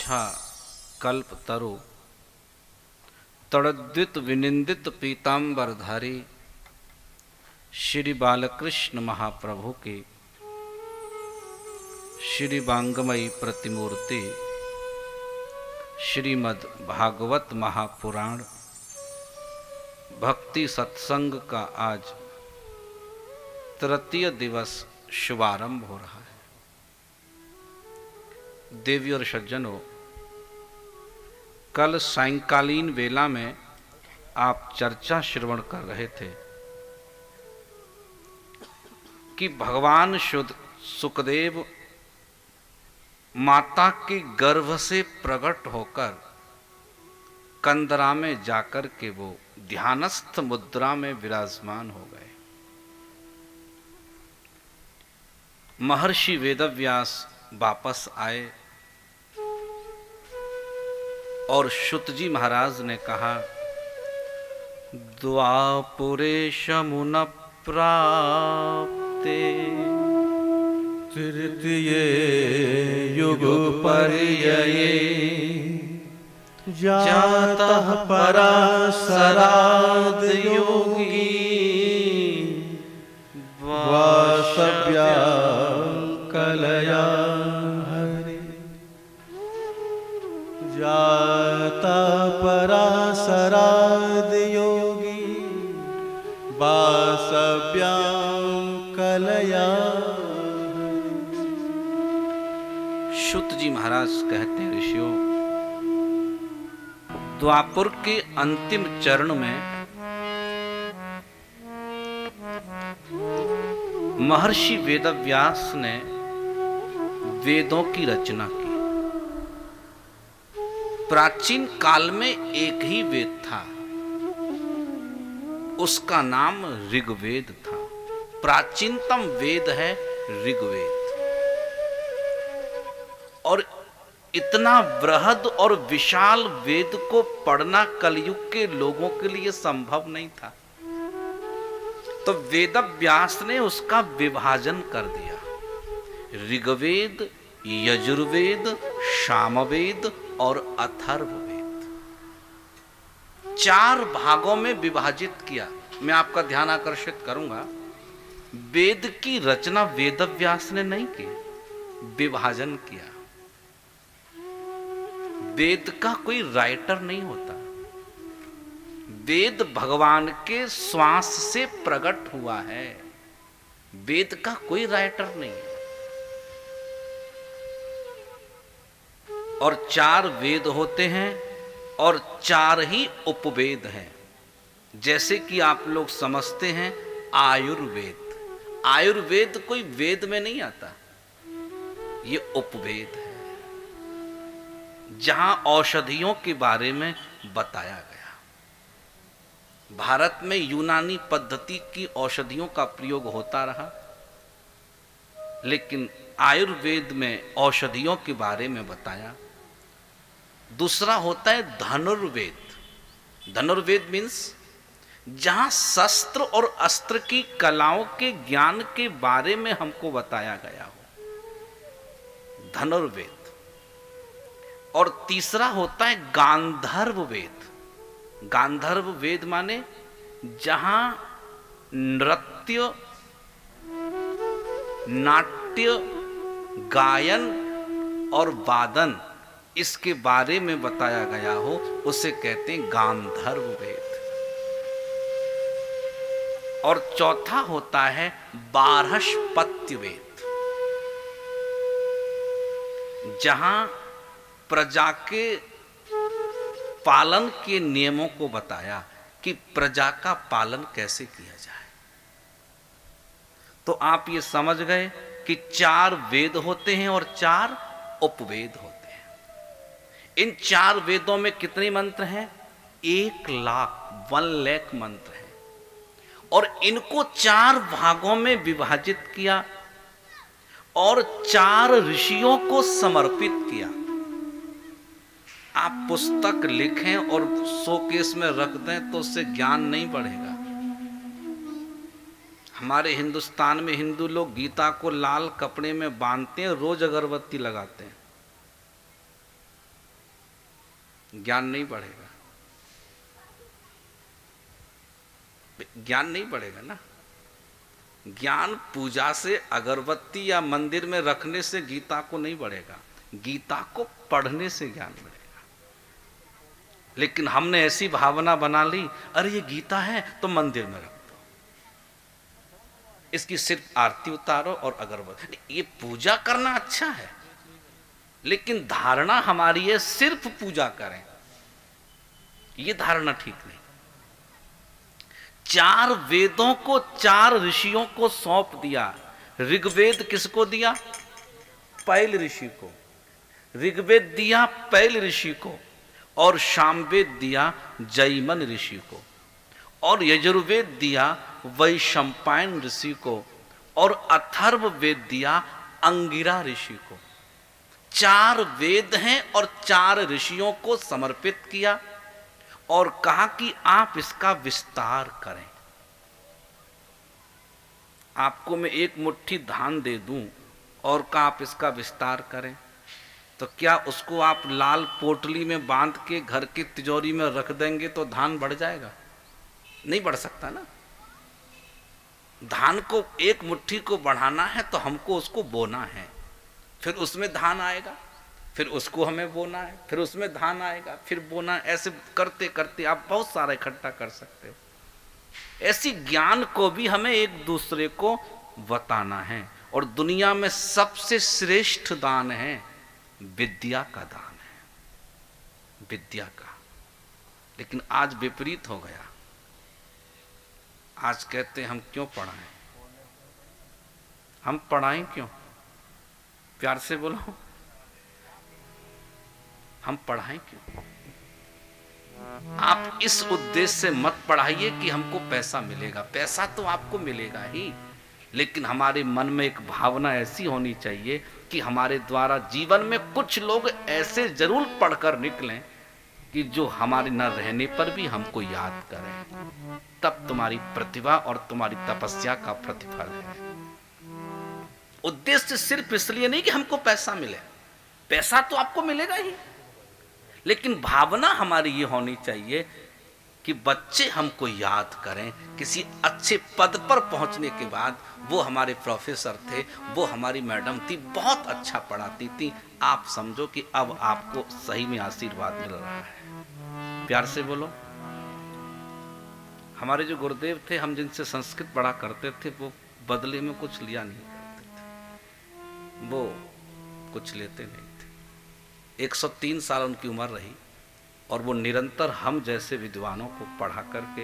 वांछा कल्पतरु तड़द्वित विनिंदित पीतांबरधारी श्री बालकृष्ण महाप्रभु की श्री वांगमयी प्रतिमूर्ति श्रीमद् भागवत महापुराण भक्ति सत्संग का आज तृतीय दिवस शुभारंभ हो रहा है। देवी और सज्जनों, कल सायंकालीन वेला में आप चर्चा श्रवण कर रहे थे कि भगवान शुद्ध सुखदेव माता के गर्भ से प्रकट होकर कंदरा में जाकर के वो ध्यानस्थ मुद्रा में विराजमान हो गए। महर्षि वेदव्यास वापस आए और शुत जी महाराज ने कहा, द्वापुरे शमुन प्राप्ते तृतीये युग पर्यये जातः पराशराद योगी वासव्या कलया हरि जाता पराशराद योगी वासव्या कलया। शुत जी महाराज कहते हैं, ऋषियों, द्वापुर के अंतिम चरण में महर्षि वेदव्यास ने वेदों की रचना की। प्राचीन काल में एक ही वेद था, उसका नाम ऋग्वेद था। प्राचीनतम वेद है ऋग्वेद, और इतना बृहद और विशाल वेद को पढ़ना कलयुग के लोगों के लिए संभव नहीं था। तो वेदव्यास ने उसका विभाजन कर दिया। ऋग्वेद, यजुर्वेद, सामवेद और अथर्ववेद, 4 भागों में विभाजित किया। मैं आपका ध्यान आकर्षित करूंगा, वेद की रचना वेदव्यास ने नहीं की, विभाजन किया। वेद का कोई राइटर नहीं होता। वेद भगवान के श्वास से प्रकट हुआ है। वेद का कोई राइटर नहीं है। और 4 वेद होते हैं और 4 ही उपवेद हैं। जैसे कि आप लोग समझते हैं आयुर्वेद। आयुर्वेद कोई वेद में नहीं आता, ये उपवेद है, जहां औषधियों के बारे में बताया गया। भारत में यूनानी पद्धति की औषधियों का प्रयोग होता रहा, लेकिन आयुर्वेद में औषधियों के बारे में बताया। दूसरा होता है धनुर्वेद। धनुर्वेद मीन्स जहां शस्त्र और अस्त्र की कलाओं के ज्ञान के बारे में हमको बताया गया हो, धनुर्वेद। और तीसरा होता है गांधर्व वेद। गांधर्व वेद माने जहां नृत्य, नाट्य, गायन और वादन इसके बारे में बताया गया हो, उसे कहते हैं गांधर्व वेद। और चौथा होता है बारहस्पत्य वेद, जहां प्रजा के पालन के नियमों को बताया कि प्रजा का पालन कैसे किया जाए। तो आप ये समझ गए कि 4 वेद होते हैं और 4 उपवेद होते हैं। इन 4 वेदों में कितने मंत्र हैं? 1,00,000 मंत्र हैं। और इनको 4 भागों में विभाजित किया और 4 ऋषियों को समर्पित किया। आप पुस्तक लिखें और शोकेस में रख दें तो उससे ज्ञान नहीं बढ़ेगा। हमारे हिंदुस्तान में हिंदू लोग गीता को लाल कपड़े में बांधते हैं, रोज अगरबत्ती लगाते हैं। ज्ञान नहीं बढ़ेगा, ज्ञान नहीं बढ़ेगा ना। ज्ञान पूजा से, अगरबत्ती या मंदिर में रखने से गीता को नहीं बढ़ेगा, गीता को पढ़ने से ज्ञान बढ़ेगा। लेकिन हमने ऐसी भावना बना ली, अरे ये गीता है तो मंदिर में रख दो, इसकी सिर्फ आरती उतारो और अगरबत्ती। ये पूजा करना अच्छा है, लेकिन धारणा हमारी है सिर्फ पूजा करें, ये धारणा ठीक नहीं। 4 वेदों को 4 ऋषियों को सौंप दिया। ऋग्वेद किसको दिया? पैल ऋषि को। ऋग्वेद दिया पैल ऋषि को, और सामवेद दिया जैमन ऋषि को, और यजुर्वेद दिया वैशंपायन ऋषि को, और अथर्ववेद दिया अंगिरा ऋषि को। 4 वेद हैं और 4 ऋषियों को समर्पित किया और कहा कि आप इसका विस्तार करें। आपको मैं एक मुट्ठी धान दे दूं और कहा आप इसका विस्तार करें, तो क्या उसको आप लाल पोटली में बांध के घर की तिजोरी में रख देंगे तो धान बढ़ जाएगा? नहीं बढ़ सकता ना। धान को, एक मुट्ठी को बढ़ाना है तो हमको उसको बोना है, फिर उसमें धान आएगा, फिर उसको हमें बोना है, फिर उसमें धान आएगा, फिर बोना। ऐसे करते करते आप बहुत सारा इकट्ठा कर सकते हो। ऐसी ज्ञान को भी हमें एक दूसरे को बताना है। और दुनिया में सबसे श्रेष्ठ दान है विद्या का दान है, विद्या का। लेकिन आज विपरीत हो गया। आज कहते हैं हम क्यों पढ़ाएं, हम पढ़ाएं क्यों? प्यार से बोलो, हम पढ़ाएं क्यों? आप इस उद्देश्य से मत पढ़ाइए कि हमको पैसा मिलेगा। पैसा तो आपको मिलेगा ही, लेकिन हमारे मन में एक भावना ऐसी होनी चाहिए कि हमारे द्वारा जीवन में कुछ लोग ऐसे जरूर पढ़कर निकलें कि जो हमारे न रहने पर भी हमको याद करें। तब तुम्हारी प्रतिभा और तुम्हारी तपस्या का प्रतिफल है। उद्देश्य सिर्फ इसलिए नहीं कि हमको पैसा मिले, पैसा तो आपको मिलेगा ही, लेकिन भावना हमारी ये होनी चाहिए कि बच्चे हमको याद करें। किसी अच्छे पद पर पहुंचने के बाद वो हमारे प्रोफेसर थे, वो हमारी मैडम थी, बहुत अच्छा पढ़ाती थी। आप समझो कि अब आपको सही में आशीर्वाद मिल रहा है। प्यार से बोलो। हमारे जो गुरुदेव थे, हम जिनसे संस्कृत पढ़ा करते थे, वो बदले में कुछ लिया नहीं करते थे, वो कुछ लेते नहीं थे। 103 साल उनकी उम्र रही और वो निरंतर हम जैसे विद्वानों को पढ़ा करके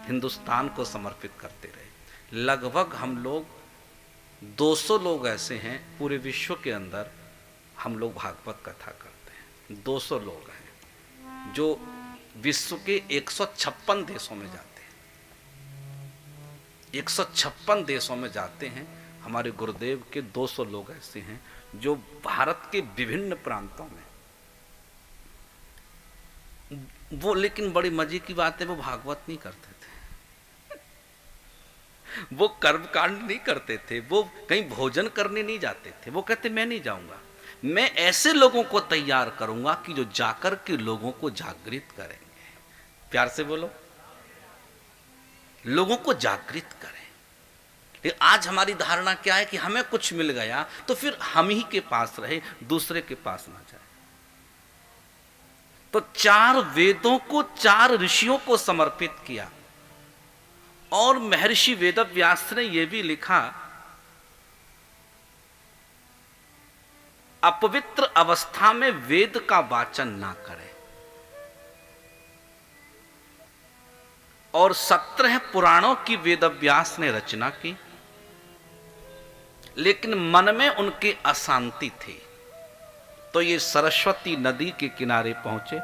हिंदुस्तान को समर्पित करते रहे। लगभग हम लोग 200 लोग ऐसे हैं पूरे विश्व के अंदर, हम लोग भागवत कथा करते हैं। 200 लोग हैं जो विश्व के 156 देशों में जाते हैं। 156 देशों में जाते हैं। हमारे गुरुदेव के 200 लोग ऐसे हैं जो भारत के विभिन्न प्रांतों में, वो, लेकिन बड़ी मजे की बात है, वो भागवत नहीं करते थे, वो कर्मकांड नहीं करते थे, वो कहीं भोजन करने नहीं जाते थे। वो कहते मैं नहीं जाऊंगा, मैं ऐसे लोगों को तैयार करूंगा कि जो जाकर के लोगों को जागृत करेंगे। प्यार से बोलो, लोगों को जागृत करें। लेकिन आज हमारी धारणा क्या है कि हमें कुछ मिल गया तो फिर हम ही के पास रहे, दूसरे के पास ना जाए। तो 4 वेदों को 4 ऋषियों को समर्पित किया। और महर्षि वेदव्यास ने यह भी लिखा, अपवित्र अवस्था में वेद का वाचन ना करें। और 17 पुराणों की वेदव्यास ने रचना की, लेकिन मन में उनकी अशांति थी। तो ये सरस्वती नदी के किनारे पहुंचे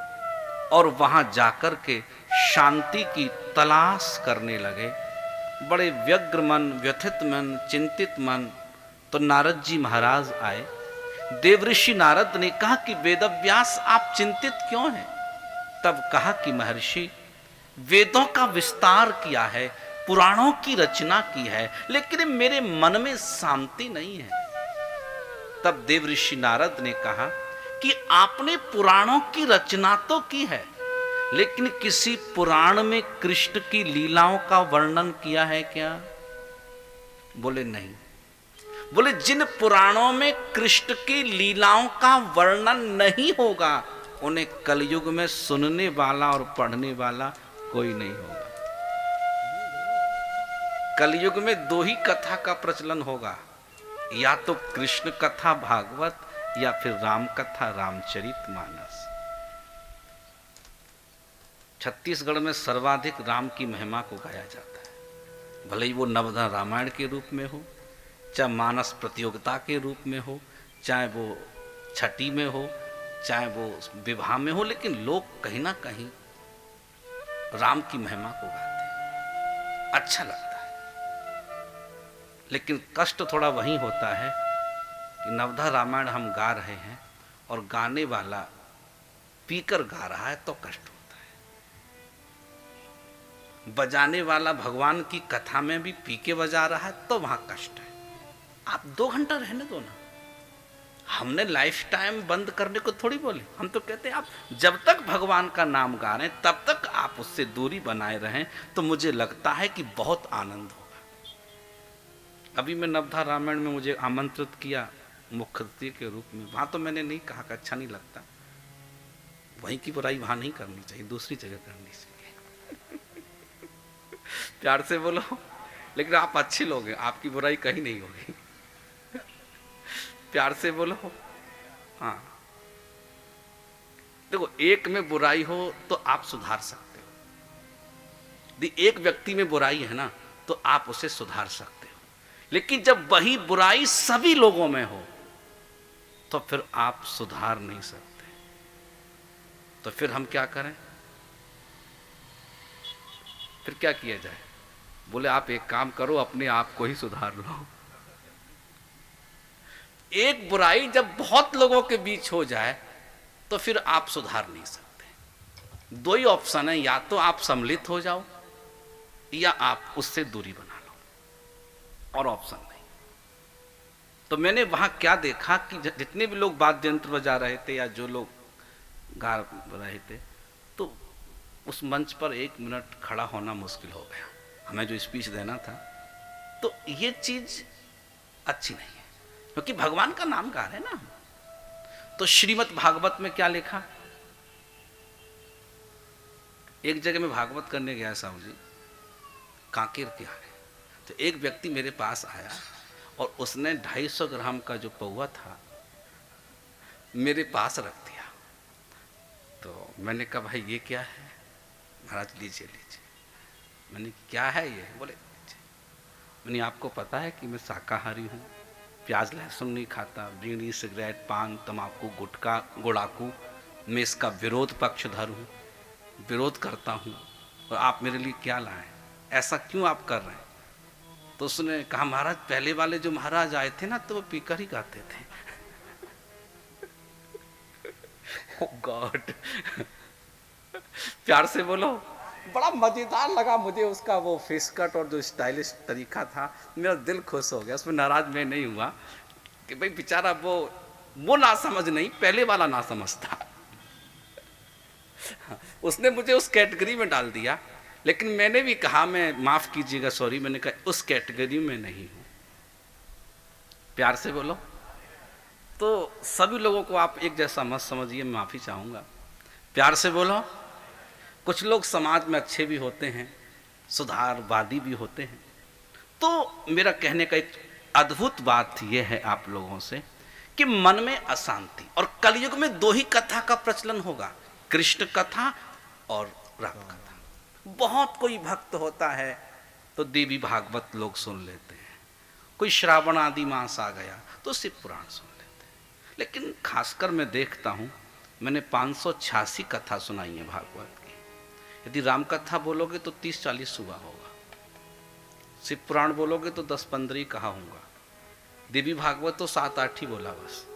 और वहां जाकर के शांति की तलाश करने लगे। बड़े व्यग्र मन, व्यथित मन, चिंतित मन। तो नारद जी महाराज आए। देवऋषि नारद ने कहा कि वेदव्यास आप चिंतित क्यों हैं? तब कहा कि महर्षि, वेदों का विस्तार किया है, पुराणों की रचना की है, लेकिन मेरे मन में शांति नहीं है। तब देवऋषि नारद ने कहा कि आपने पुराणों की रचना तो की है, लेकिन किसी पुराण में कृष्ण की लीलाओं का वर्णन किया है क्या? बोले नहीं। बोले जिन पुराणों में कृष्ण की लीलाओं का वर्णन नहीं होगा, उन्हें कलयुग में सुनने वाला और पढ़ने वाला कोई नहीं होगा। कलयुग में दो ही कथा का प्रचलन होगा, या तो कृष्ण कथा भागवत, या फिर राम कथा रामचरितमानस। छत्तीसगढ़ में सर्वाधिक राम की महिमा को गाया जाता है, भले ही वो नवधा रामायण के रूप में हो, चाहे मानस प्रतियोगिता के रूप में हो, चाहे वो छठी में हो, चाहे वो विवाह में हो, लेकिन लोग कहीं ना कहीं राम की महिमा को गाते हैं, अच्छा लगता है। लेकिन कष्ट थोड़ा वहीं होता है कि नवधा रामायण हम गा रहे हैं और गाने वाला पीकर गा रहा है तो कष्ट होता है। बजाने वाला भगवान की कथा में भी पी के बजा रहा है तो वहां कष्ट है। आप 2 घंटा रहने दो ना। हमने लाइफ टाइम बंद करने को थोड़ी बोले, हम तो कहते हैं आप जब तक भगवान का नाम गा रहे हैं तब तक आप उससे दूरी बनाए रहें, तो मुझे लगता है कि बहुत आनंद होगा। अभी मैं नवधा रामायण में मुझे आमंत्रित किया मुख्य अतिथि के रूप में, वहां तो मैंने नहीं कहा कि अच्छा नहीं लगता, वहीं की बुराई वहां नहीं करनी चाहिए, दूसरी जगह करनी चाहिए। प्यार से बोलो, लेकिन आप अच्छे लोग हैं, आपकी बुराई कहीं नहीं होगी। प्यार से बोलो। हाँ, देखो एक में बुराई हो तो आप सुधार सकते हो, यदि एक व्यक्ति में बुराई है ना तो आप उसे सुधार सकते हो, लेकिन जब वही बुराई सभी लोगों में हो तो फिर आप सुधार नहीं सकते। तो फिर हम क्या करें? फिर क्या किया जाए? बोले आप एक काम करो, अपने आप को ही सुधार लो। एक बुराई जब बहुत लोगों के बीच हो जाए तो फिर आप सुधार नहीं सकते। 2 ही ऑप्शन है, या तो आप सम्मिलित हो जाओ या आप उससे दूरी बना लो, और ऑप्शन नहीं। तो मैंने वहां क्या देखा कि जितने भी लोग वाद्य यंत्र बजा रहे थे या जो लोग गा रहे थे, तो उस मंच पर 1 मिनट खड़ा होना मुश्किल हो गया। हमें जो स्पीच देना था, तो ये चीज अच्छी नहीं है, क्योंकि भगवान का नाम गा रहे हैं ना। तो श्रीमद् भागवत में क्या लिखा? एक जगह में भागवत करने गया साहू जी, कांकेर के आए, तो एक व्यक्ति मेरे पास आया और उसने 250 ग्राम का जो पौवा था मेरे पास रख दिया। तो मैंने कहा भाई ये क्या है? महाराज लीजिए लीजिए। मैंने क्या है ये? बोले मैंने आपको पता है कि मैं शाकाहारी हूँ, प्याज लहसुन नहीं खाता, बीड़ी सिगरेट पान तंबाकू गुटखा गुड़ाकू मैं इसका विरोध पक्षधर हूँ, विरोध करता हूँ, और आप मेरे लिए क्या लाए, ऐसा क्यों आप कर रहे हैं? तो उसने कहा महाराज पहले वाले जो महाराज आए थे ना तो वो पीकर ही गाते थे। ओह गॉड। प्यार से बोलो। बड़ा मजेदार लगा मुझे उसका वो फेस कट और जो स्टाइलिश तरीका था, मेरा दिल खुश हो गया। उसमें नाराज मैं नहीं हुआ कि भाई बेचारा वो ना समझ नहीं, पहले वाला ना समझ था। उसने मुझे उस कैटेगरी में डाल दिया, लेकिन मैंने भी कहा मैं माफ कीजिएगा, सॉरी, मैंने कहा उस कैटेगरी में नहीं हूं। प्यार से बोलो। तो सभी लोगों को आप एक जैसा मत समझिए, मैं माफी चाहूंगा। प्यार से बोलो। कुछ लोग समाज में अच्छे भी होते हैं, सुधारवादी भी होते हैं। तो मेरा कहने का एक अद्भुत बात यह है आप लोगों से कि मन में अशांति, और कलयुग में 2 ही कथा का प्रचलन होगा, कृष्ण कथा और राम कथा। बहुत कोई भक्त होता है तो देवी भागवत लोग सुन लेते हैं, कोई श्रावण आदि मास आ गया तो शिव पुराण सुन लेते हैं। लेकिन खासकर मैं देखता हूँ, मैंने 586 कथा सुनाई है भागवत की। यदि राम कथा बोलोगे तो 30-40 सुबह होगा, शिव पुराण बोलोगे तो 10-15 ही कहा होगा, देवी भागवत तो 7-8 ही बोला बस।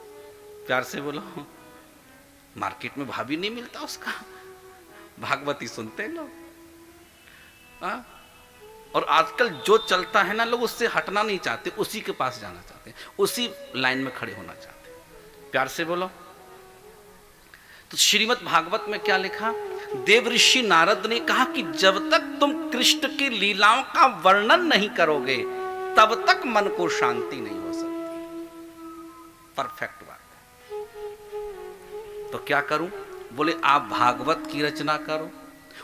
प्यार से बोलो। मार्केट में भाभी नहीं मिलता उसका, भागवत ही सुनते हैं लोग। और आजकल जो चलता है ना, लोग उससे हटना नहीं चाहते, उसी के पास जाना चाहते हैं, उसी लाइन में खड़े होना चाहते हैं। प्यार से बोलो। तो श्रीमद् भागवत में क्या लिखा? देव ऋषि नारद ने कहा कि जब तक तुम कृष्ण की लीलाओं का वर्णन नहीं करोगे तब तक मन को शांति नहीं हो सकती। परफेक्ट बात है। तो क्या करूं? बोले आप भागवत की रचना करो।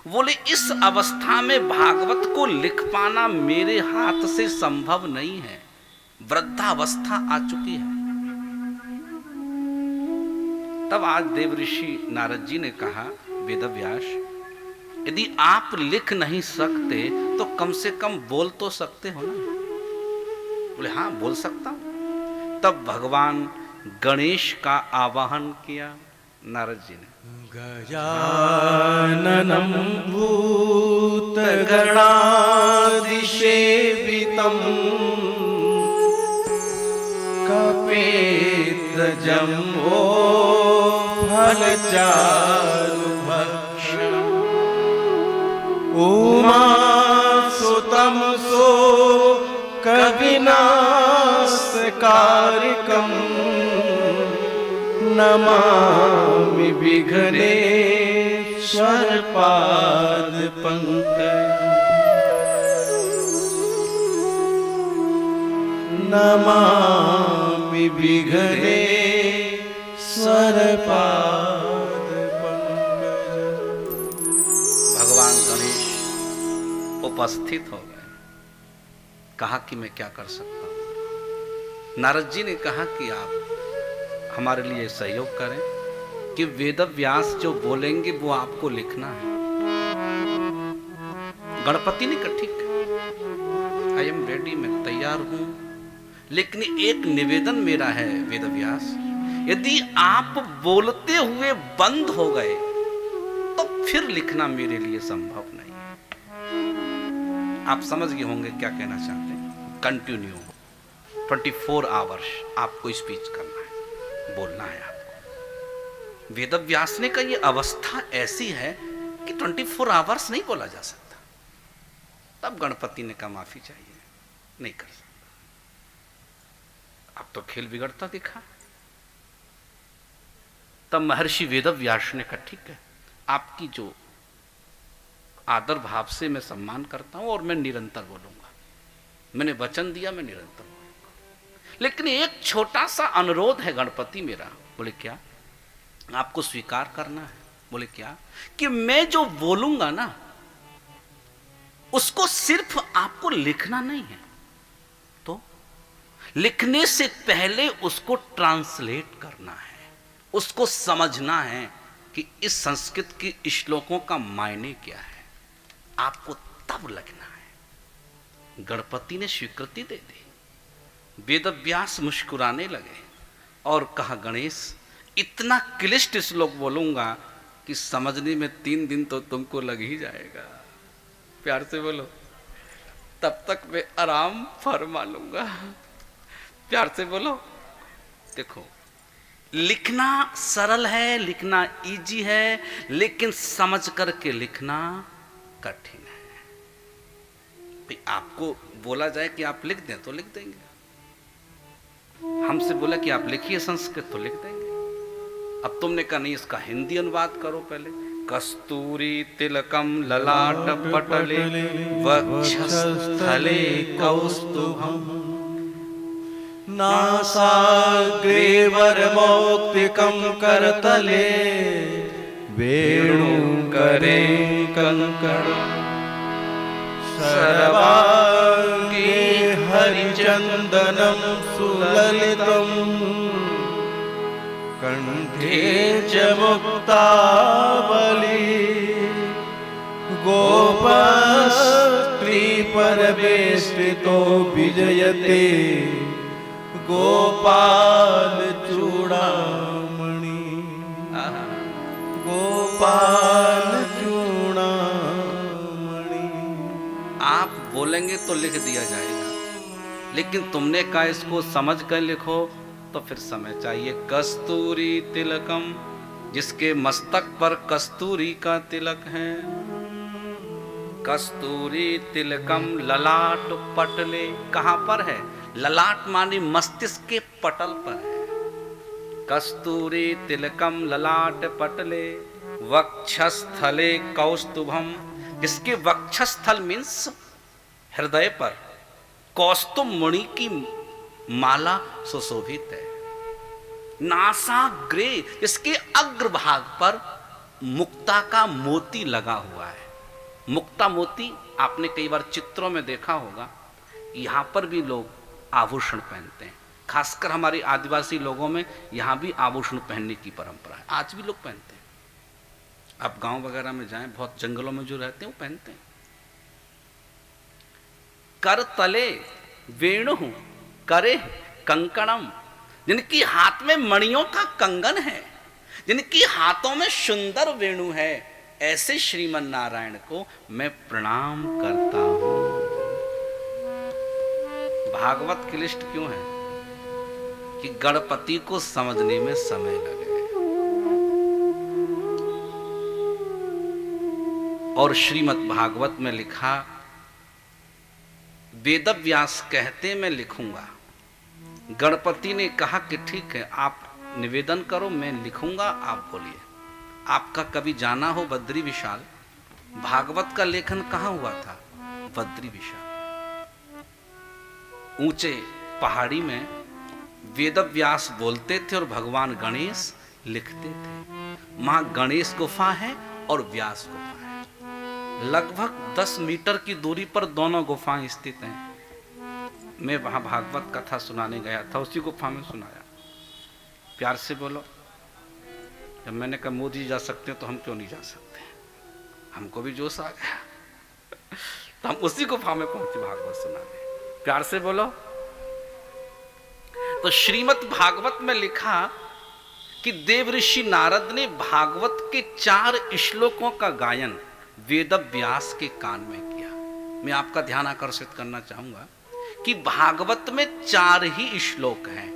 बोले इस अवस्था में भागवत को लिख पाना मेरे हाथ से संभव नहीं है, वृद्धावस्था आ चुकी है। तब आज देव ऋषि नारद जी ने कहा, वेदव्यास, यदि आप लिख नहीं सकते तो कम से कम बोल तो सकते हो ना? बोले हाँ बोल सकता हूं। तब भगवान गणेश का आवाहन किया नारद जी ने। गजाननं भूतगणादिसेवितं कपेत्रजम्बो फलचारुभक्षणम् उमासुतं शोकविनाशकारिकम् नमामि विघ्नेश्वर पाद पंकज नमामि विघ्नेश्वर पाद पंकज। भगवान गणेश उपस्थित हो गए। कहा कि मैं क्या कर सकता हूं? नारद जी ने कहा कि आप हमारे लिए सहयोग करें कि वेदव्यास जो बोलेंगे वो आपको लिखना है। गणपति ने कहा ठीक है, आई एम रेडी, मैं तैयार हूं, लेकिन एक निवेदन मेरा है वेदव्यास, यदि आप बोलते हुए बंद हो गए तो फिर लिखना मेरे लिए संभव नहीं है। आप समझ गए होंगे क्या कहना चाहते हैं। कंटिन्यू 24 आवर्स आपको स्पीच करना है, बोलना है आपको। वेदव्यास ने कहा यह अवस्था ऐसी है कि 24 आवर्स नहीं बोला जा सकता। तब गणपति ने कहा माफी चाहिए, नहीं कर सकता। अब तो खेल बिगड़ता दिखा। तब महर्षि वेदव्यास ने कहा ठीक है, आपकी जो आदर भाव से मैं सम्मान करता हूं और मैं निरंतर बोलूंगा, मैंने वचन दिया, मैं निरंतर बोलूंगा, लेकिन एक छोटा सा अनुरोध है गणपति मेरा। बोले क्या? आपको स्वीकार करना है। बोले क्या? कि मैं जो बोलूंगा ना उसको सिर्फ आपको लिखना नहीं है, तो लिखने से पहले उसको ट्रांसलेट करना है, उसको समझना है कि इस संस्कृत की श्लोकों का मायने क्या है, आपको तब लगना है। गणपति ने स्वीकृति दे दी। वेदव्यास मुस्कुराने लगे और कहा गणेश, इतना क्लिष्ट श्लोक बोलूंगा कि समझने में 3 दिन तो तुमको लग ही जाएगा। प्यार से बोलो, तब तक मैं आराम फरमा लूंगा। प्यार से बोलो। देखो, लिखना सरल है, लिखना इजी है, लेकिन समझ करके लिखना कठिन है। भाई आपको बोला जाए कि आप लिख दें तो लिख देंगे, हमसे बोला कि आप लिखिए संस्कृत तो लिख देंगे। अब तुमने कहा नहीं, इसका हिंदी अनुवाद करो पहले। कस्तूरी तिलकम ललाट पटले वक्षस्थले कौस्तुभम नासाग्रे वरमौक्तिकं करतले वेणुकरे कंकणं सर्वांगे हरिचंदनं सुललितं कंठे च मुक्तावली गोपस्त्री परवेष्टितो विजयते गोपाल चूड़ामणि गोपाल चूड़ामणि। आप बोलेंगे तो लिख दिया जाएगा, लेकिन तुमने कहा इसको समझ कर लिखो तो फिर समय चाहिए। कस्तूरी तिलकम, जिसके मस्तक पर कस्तूरी का तिलक है। कस्तूरी तिलकम ललाट पटले, कहां पर है? ललाट मानी मस्तिष्क के पटल पर है। कस्तूरी तिलकम ललाट पटले वक्षस्थले कौस्तुभम। जिसके वक्षस्थल मीन्स हृदय पर कौस्तुभ मणि की माला सुशोभित है। नासाग्रे, इसके अग्रभाग पर मुक्ता का मोती लगा हुआ है। मुक्ता मोती आपने कई बार चित्रों में देखा होगा। यहां पर भी लोग आभूषण पहनते हैं, खासकर हमारे आदिवासी लोगों में यहां भी आभूषण पहनने की परंपरा है। आज भी लोग पहनते हैं। आप गांव वगैरह में जाएं, बहुत जंगलों में जो रहते हैं वो पहनते हैं। कर तले वेणु करे कंकणम, जिनकी हाथ में मणियों का कंगन है, जिनकी हाथों में सुंदर वेणु है, ऐसे श्रीमन नारायण को मैं प्रणाम करता हूं। भागवत की लिस्ट क्यों है कि गणपति को समझने में समय लगे। और श्रीमद् भागवत में लिखा, वेदव्यास कहते मैं लिखूंगा। गणपति ने कहा कि ठीक है, आप निवेदन करो, मैं लिखूंगा, आप बोलिए। आपका कभी जाना हो बद्री विशाल, भागवत का लेखन कहां हुआ था? बद्री विशाल। ऊंचे पहाड़ी में वेदव्यास बोलते थे और भगवान गणेश लिखते थे। मां गणेश गुफा है और व्यास गुफा है। लगभग 10 मीटर की दूरी पर दोनों गुफाएं स्थित हैं। मैं वहां भागवत कथा सुनाने गया था, उसी गुफा में सुनाया। प्यार से बोलो। जब मैंने कहा मोदी जा सकते हैं तो हम क्यों नहीं जा सकते? हमको भी जोश आ गया तो हम उसी गुफा में पहुंचे भागवत सुनाने। प्यार से बोलो। तो श्रीमद् भागवत में लिखा कि देव ऋषि नारद ने भागवत के 4 श्लोकों का गायन वेदव्यास के कान में किया। मैं आपका ध्यान आकर्षित करना चाहूंगा कि भागवत में 4 ही श्लोक हैं।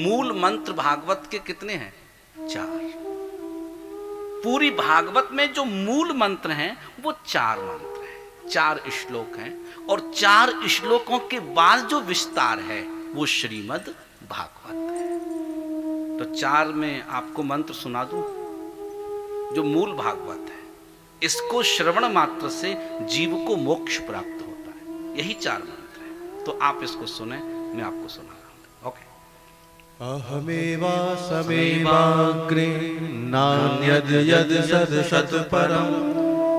मूल मंत्र भागवत के कितने हैं? 4। पूरी भागवत में जो मूल मंत्र हैं वो 4 मंत्र हैं, 4 श्लोक हैं। और 4 श्लोकों के बाद जो विस्तार है वो श्रीमद् भागवत है। तो 4 में आपको मंत्र सुना दूं जो मूल भागवत है। इसको श्रवण मात्र से जीव को मोक्ष प्राप्त होता है। यही 4 मंत्र है। तो आप इसको सुने, मैं आपको सुना रहा हूं। ओके। अहमेवा समेवाग्रे नान्यद् यद् सत् परं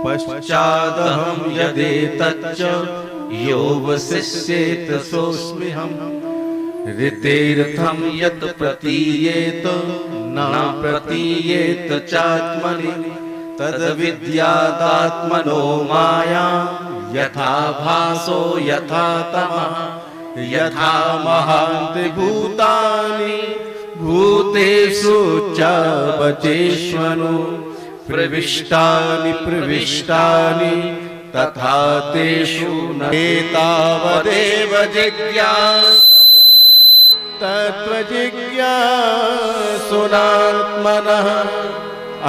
पश्चादहं यदेतच्च यो वसिष्येत सोऽस्म्यहम् ऋतेर्थं यत् प्रतीयेत न प्रतीयेत चात्मनि तद्विद्यादात्मनो माया यथा भासो यथा तमः यथा महान्ति भूतानि भूतेषु च वचेष्वनु प्रविष्टानि प्रविष्टानि तथा तेषु न एतावदेव जिज्ञास तत्त्वजिज्ञासुनात्मनः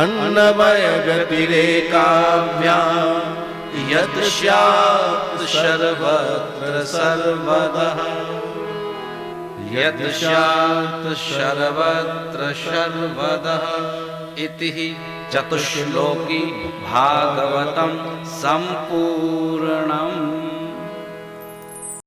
अन्नमय व्यतिरेकाभ्यां यत् स्यात् सर्वत्र सर्वतः यत् स्यात् सर्वत्र सर्वतः इति चतुश्लोकी भागवतं सम्पूर्णम्।